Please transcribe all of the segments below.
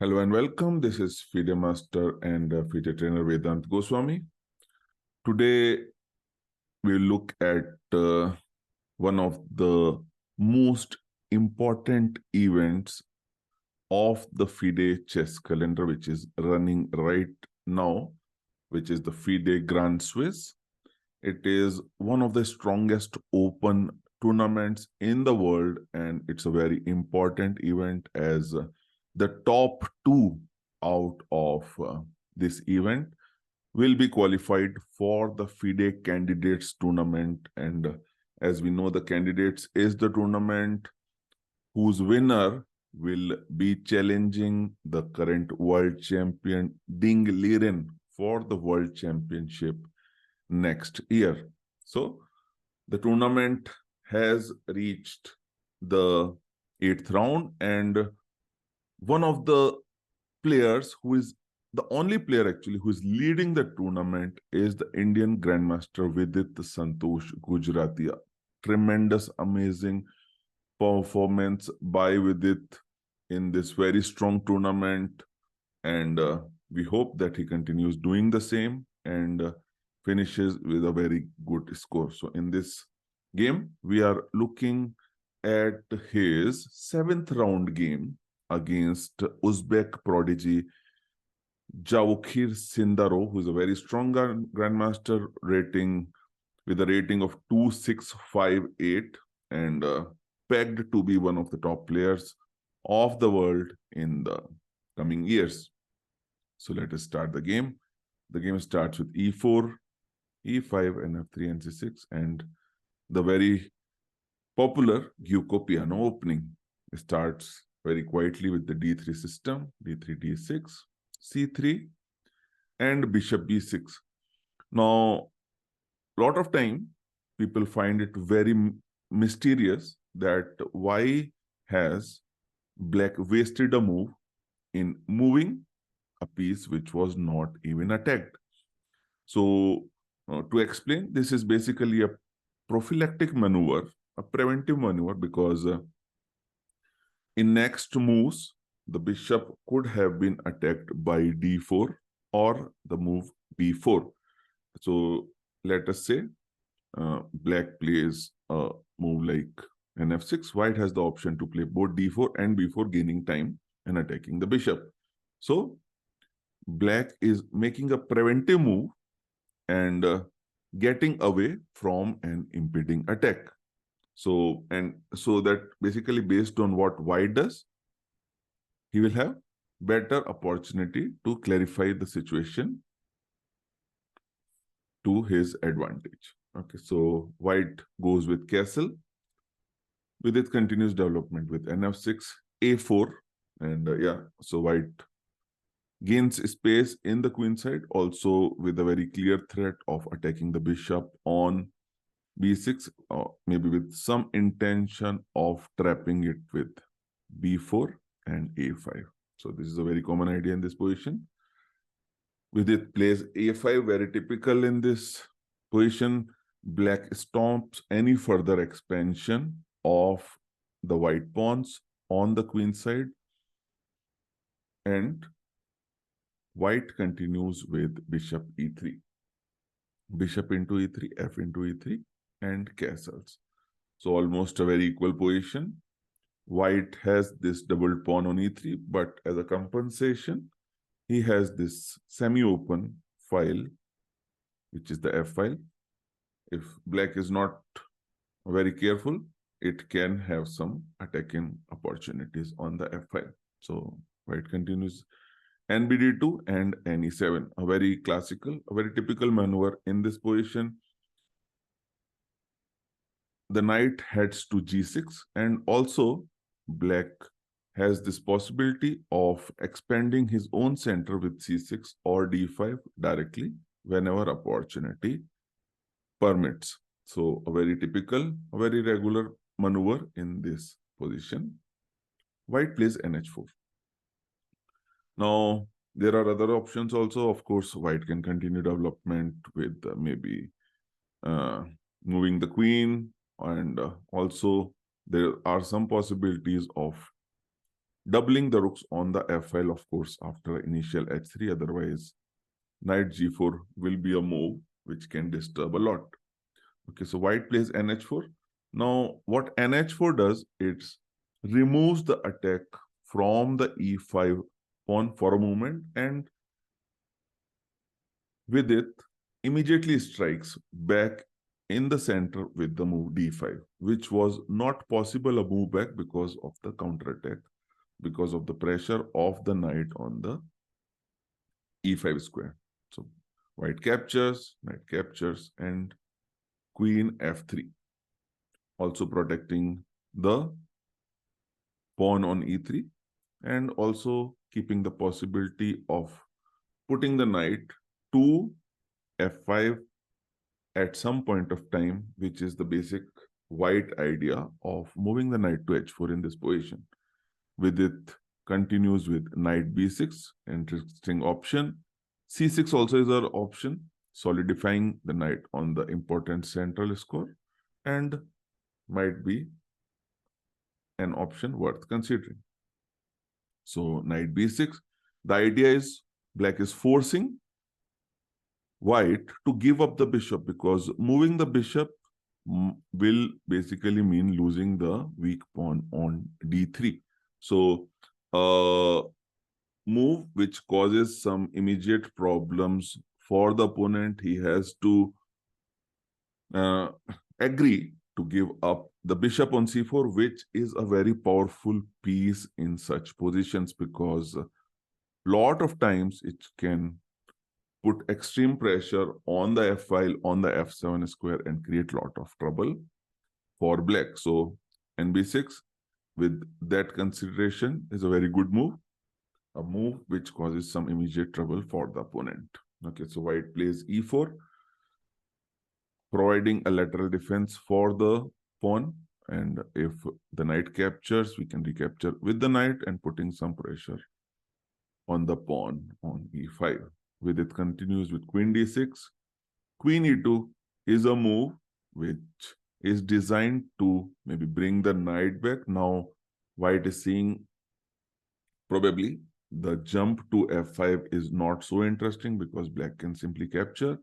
Hello and welcome. This is FIDE Master and FIDE Trainer Vedant Goswami. Today, we'll look at one of the most important events of the FIDE chess calendar, which is running right now, which is the FIDE Grand Swiss. It is one of the strongest open tournaments in the world, and it's a very important event as the top two out of this event will be qualified for the FIDE Candidates Tournament. And as we know, the Candidates is the tournament whose winner will be challenging the current world champion Ding Liren for the world championship next year. So the tournament has reached the 8th round, and one of the players who is the only player actually who is leading the tournament is the Indian Grandmaster Vidit Santhosh Gujrathi. Tremendous, amazing performance by Vidit in this very strong tournament, and we hope that he continues doing the same and finishes with a very good score. So in this game, we are looking at his 7th round game against Uzbek prodigy Javokhir Sindarov, who is a very strong grandmaster rating with a rating of 2658 and pegged to be one of the top players of the world in the coming years. So let us start the game. The game starts with e4, e5, and f3 and c6, and the very popular Gyuko piano opening starts very quietly with the d3 system, d3, d6, c3, and bishop b6. Now, a lot of time, people find it very mysterious that why has black wasted a move in moving a piece which was not even attacked. So, to explain, this is basically a prophylactic maneuver, a preventive maneuver, because in next moves, the bishop could have been attacked by d4 or the move b4. So let us say black plays a move like an f6. White has the option to play both d4 and b4, gaining time and attacking the bishop. So black is making a preventive move and getting away from an impeding attack. So that basically based on what white does, he will have better opportunity to clarify the situation to his advantage. Okay, so white goes with castle. With its continuous development with nf6, a4, and so white gains space in the queen side, also with a very clear threat of attacking the bishop on b6, or maybe with some intention of trapping it with b4 and a5. So this is a very common idea in this position. Vidit plays a5, very typical in this position. Black stops any further expansion of the white pawns on the queen side, and white continues with bishop e3. Bishop into e3, f into e3, and castles. So almost a very equal position. White has this double pawn on e3, but as a compensation, he has this semi-open file, which is the f file. If black is not very careful, it can have some attacking opportunities on the f file. So white continues nbd2 and ne7, a very classical, a very typical maneuver in this position. The knight heads to g6, and also black has this possibility of expanding his own center with c6 or d5 directly whenever opportunity permits. So a very typical, a very regular maneuver in this position. White plays nh4. Now, there are other options also. Of course, white can continue development with maybe moving the queen, and also there are some possibilities of doubling the rooks on the f file, of course, after initial h3. Otherwise, knight g4 will be a move which can disturb a lot. Okay, so white plays nh4. Now, what nh4 does, it removes the attack from the e5 pawn for a moment, and with it, immediately strikes back in the center with the move d5, which was not possible a move back because of the counterattack, because of the pressure of the knight on the e5 square. So white captures, knight captures, and queen f3, also protecting the pawn on e3, and also keeping the possibility of putting the knight to f5 at some point of time, which is the basic white idea of moving the knight to h4 in this position. Vidit continues with knight b6, interesting option. c6 also is an option, solidifying the knight on the important central score, and might be an option worth considering. So knight b6, the idea is black is forcing white to give up the bishop, because moving the bishop will basically mean losing the weak pawn on d3. So move which causes some immediate problems for the opponent. He has to agree to give up the bishop on c4, which is a very powerful piece in such positions, because a lot of times it can put extreme pressure on the f file, on the f7 square, and create a lot of trouble for black. So nb6 with that consideration is a very good move, a move which causes some immediate trouble for the opponent. Okay, so white plays e4, providing a lateral defense for the pawn, and if the knight captures, we can recapture with the knight and putting some pressure on the pawn on e5. With it continues with queen d6. Queen e2 is a move which is designed to maybe bring the knight back. Now, white is seeing probably the jump to f5 is not so interesting, because black can simply capture.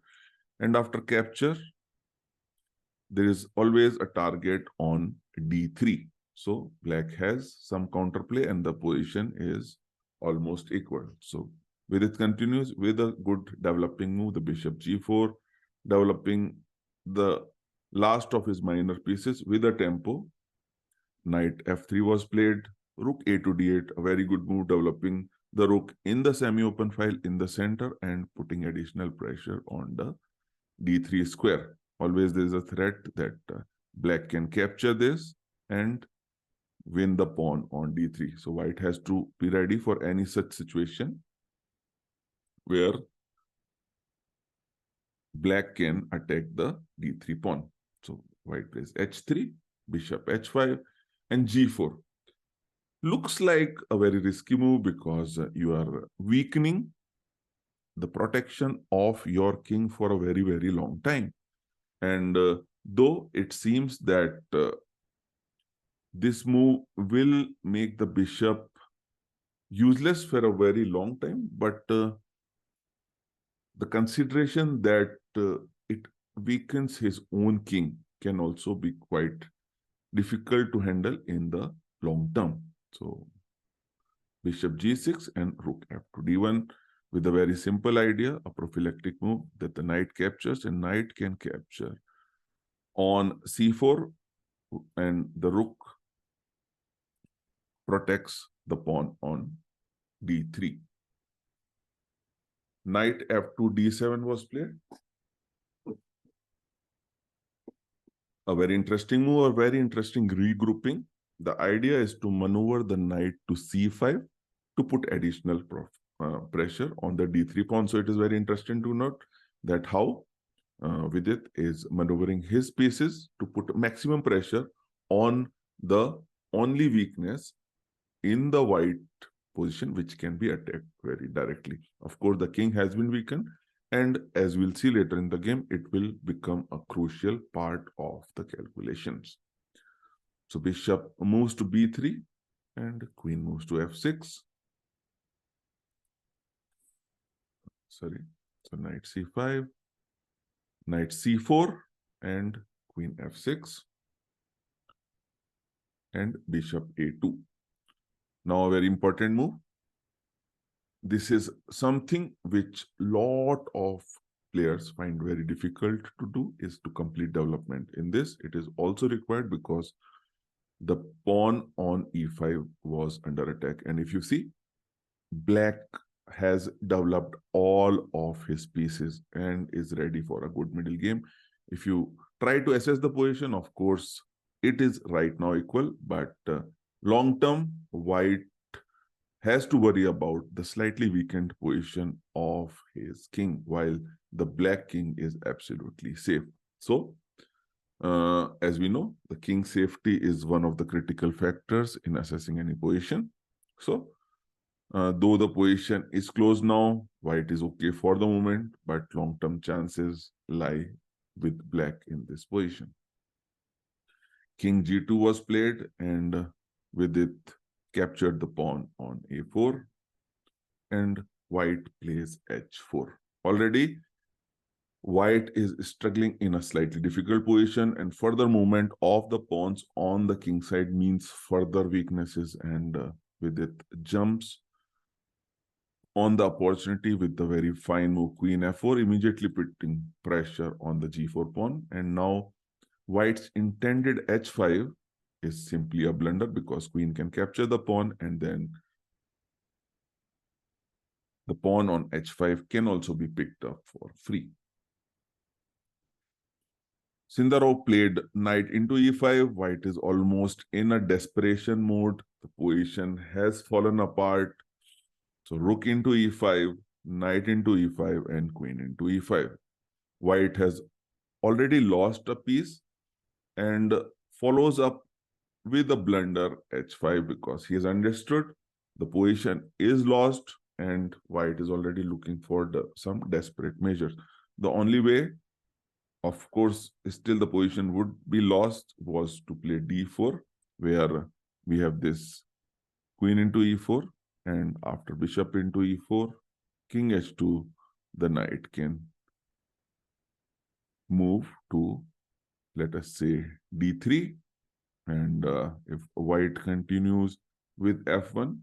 And after capture, there is always a target on d3. So black has some counterplay and the position is almost equal. So with it continues with a good developing move, the bishop g4, developing the last of his minor pieces with a tempo. Knight f3 was played, rook a to d8, a very good move, developing the rook in the semi-open file in the center and putting additional pressure on the d3 square. Always there is a threat that black can capture this and win the pawn on d3. So white has to be ready for any such situation where black can attack the d3 pawn. So white plays h3, bishop h5, and g4. Looks like a very risky move, because you are weakening the protection of your king for a very, very long time. And though it seems that this move will make the bishop useless for a very long time, but the consideration that it weakens his own king can also be quite difficult to handle in the long term. So bishop g6 and rook f to d1 with a very simple idea, a prophylactic move that the knight captures, and knight can capture on c4, and the rook protects the pawn on d3. Knight f2 d7 was played. A very interesting move, a very interesting regrouping. The idea is to maneuver the knight to c5 to put additional pressure on the d3 pawn. So it is very interesting to note that how Vidit is maneuvering his pieces to put maximum pressure on the only weakness in the white position, which can be attacked very directly. Of course, the king has been weakened, and as we'll see later in the game, it will become a crucial part of the calculations. So bishop moves to b3, and queen moves to f6. Sorry, so knight c5, knight c4, and queen f6, and bishop a2. Now a very important move. This is something which lot of players find very difficult to do, is to complete development. In this, it is also required because the pawn on e5 was under attack. And if you see, black has developed all of his pieces and is ready for a good middle game. If you try to assess the position, of course, it is right now equal, but long term, white has to worry about the slightly weakened position of his king, while the black king is absolutely safe. So, as we know, the king's safety is one of the critical factors in assessing any position. So, though the position is close now, white is okay for the moment, but long-term chances lie with black in this position. King g2 was played, and with it captured the pawn on a4, and white plays h4. Already, white is struggling in a slightly difficult position, and further movement of the pawns on the king side means further weaknesses, and with it jumps on the opportunity with the very fine move queen f4, immediately putting pressure on the g4 pawn. And now white's intended h5 is simply a blunder because queen can capture the pawn, and then the pawn on h5 can also be picked up for free. Sindarov played knight into e5. White is almost in a desperation mode. The position has fallen apart. So rook into e5, knight into e5, and queen into e5. White has already lost a piece and follows up with a blunder h5 because he has understood the position is lost and white is already looking for some desperate measures. The only way, of course, still the position would be lost was to play d4, where we have this queen into e4, and after bishop into e4, king h2, the knight can move to, let us say, d3. And if white continues with f1,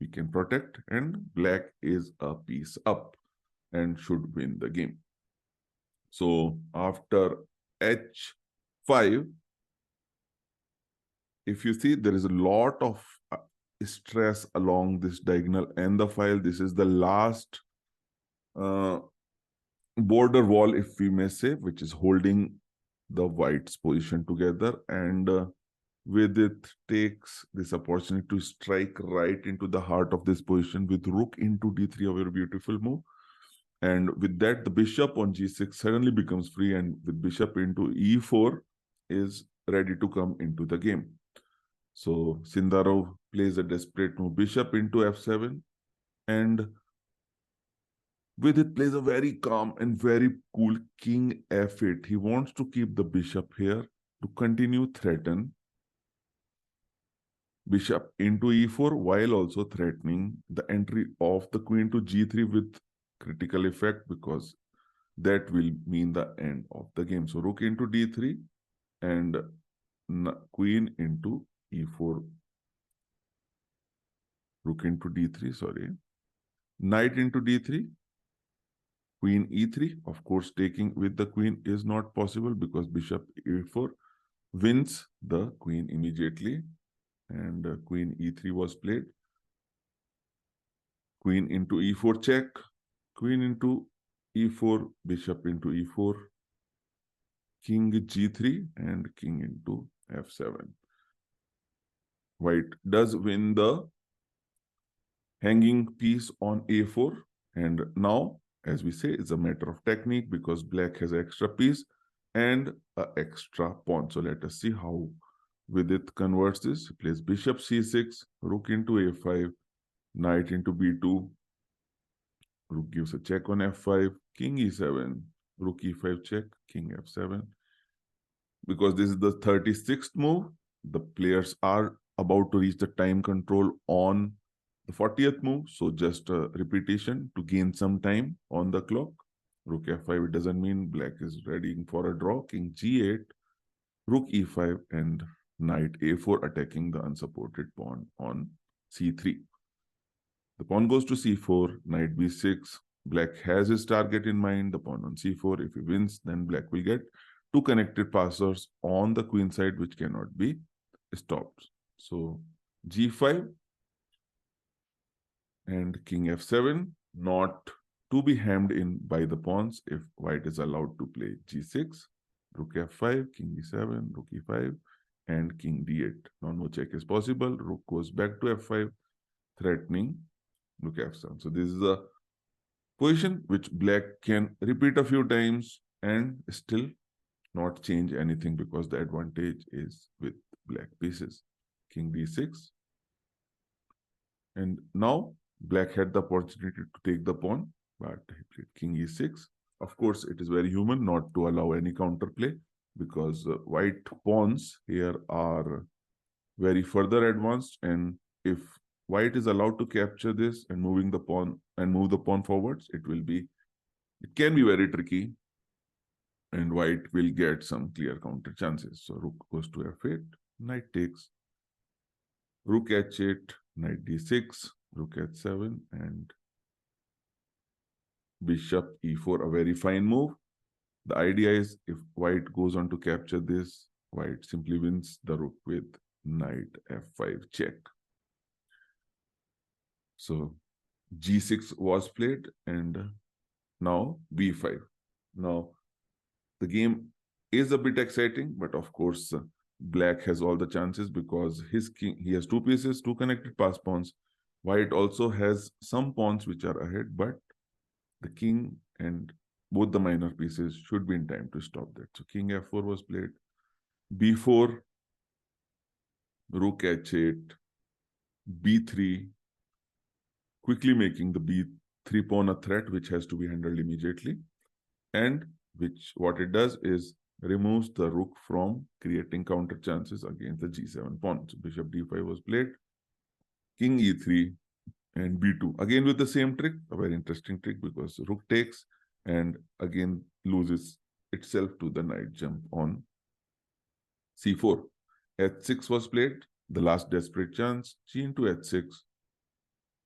we can protect, and black is a piece up and should win the game. So after h5, if you see, there is a lot of stress along this diagonal and the file. This is the last border wall, if we may say, which is holding the white's position together, and with it takes this opportunity to strike right into the heart of this position with rook into d3, a very beautiful move. And with that, the bishop on g6 suddenly becomes free, and with bishop into e4 is ready to come into the game. So Sindarov plays a desperate move, bishop into f7, and with it plays a very calm and very cool king f8. He wants to keep the bishop here to continue threaten bishop into e4 while also threatening the entry of the queen to g3 with critical effect, because that will mean the end of the game. So rook into d3 and queen into e4. Rook into d3, sorry. Knight into d3. Queen e3, of course, taking with the queen is not possible because bishop e4 wins the queen immediately, and queen e3 was played. Queen into e4 check, queen into e4, bishop into e4, king g3, and king into f7. White does win the hanging piece on a4, and now, as we say, it's a matter of technique because black has an extra piece and an extra pawn. So let us see how Vidit converts this. He plays bishop c6, rook into a5, knight into b2, rook gives a check on f5, king e7, rook e5 check, king f7. Because this is the 36th move, the players are about to reach the time control on the 40th move. So just a repetition to gain some time on the clock. Rook f5, it doesn't mean black is ready for a draw. King g8, rook e5, and knight a4 attacking the unsupported pawn on c3. The pawn goes to c4, knight b6. Black has his target in mind, the pawn on c4. If he wins, then black will get two connected passers on the queen side, which cannot be stopped. So g5 and king f7, not to be hemmed in by the pawns if white is allowed to play g6, rook f5, king e7, rook e5, and king d8. Now no check is possible. Rook goes back to f5, threatening rook f7. So this is a position which black can repeat a few times and still not change anything because the advantage is with black pieces. King d6. And now black had the opportunity to take the pawn, but he played king e6. Of course, it is very human not to allow any counterplay because white pawns here are very further advanced, and if white is allowed to capture this and moving the pawn and move the pawn forwards, it can be very tricky, and white will get some clear counter chances. So rook goes to f8, knight takes, rook h8, knight d6, rook h7, and bishop e4, a very fine move. The idea is if white goes on to capture this, white simply wins the rook with knight f5 check. So g6 was played, and now b5. Now the game is a bit exciting, but of course black has all the chances because his king, he has two pieces, two connected pass pawns. White also has some pawns which are ahead, but the king and both the minor pieces should be in time to stop that. So king f4 was played, b4, rook h8, b3, quickly making the b3 pawn a threat which has to be handled immediately, and what it does is removes the rook from creating counter chances against the g7 pawn. So bishop d5 was played, king e3, and b2. Again with the same trick, a very interesting trick because rook takes and again loses itself to the knight jump on c4. h6 was played, the last desperate chance, g into h6,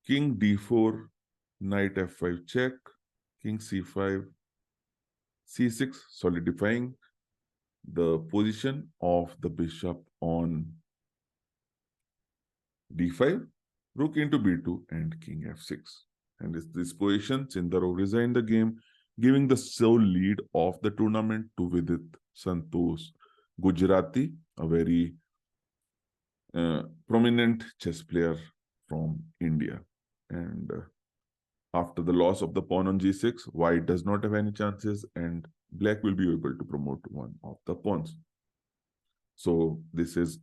king d4, knight f5 check, king c5, c6, solidifying the position of the bishop on d5, rook into b2, and king f6. And in this position, Sindarov resigned the game, giving the sole lead of the tournament to Vidit Santhosh Gujrathi, a very prominent chess player from India. And after the loss of the pawn on g6, white does not have any chances, and black will be able to promote one of the pawns. So this is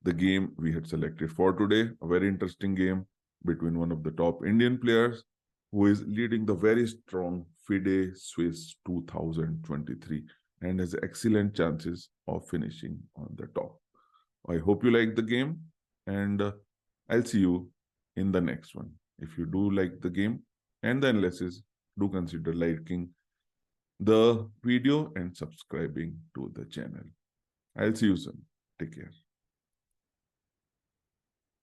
the game we had selected for today, a very interesting game between one of the top Indian players who is leading the very strong FIDE Swiss 2023 and has excellent chances of finishing on the top. I hope you like the game, and I'll see you in the next one. If you do like the game and the analysis, do consider liking the video and subscribing to the channel. I'll see you soon. Take care.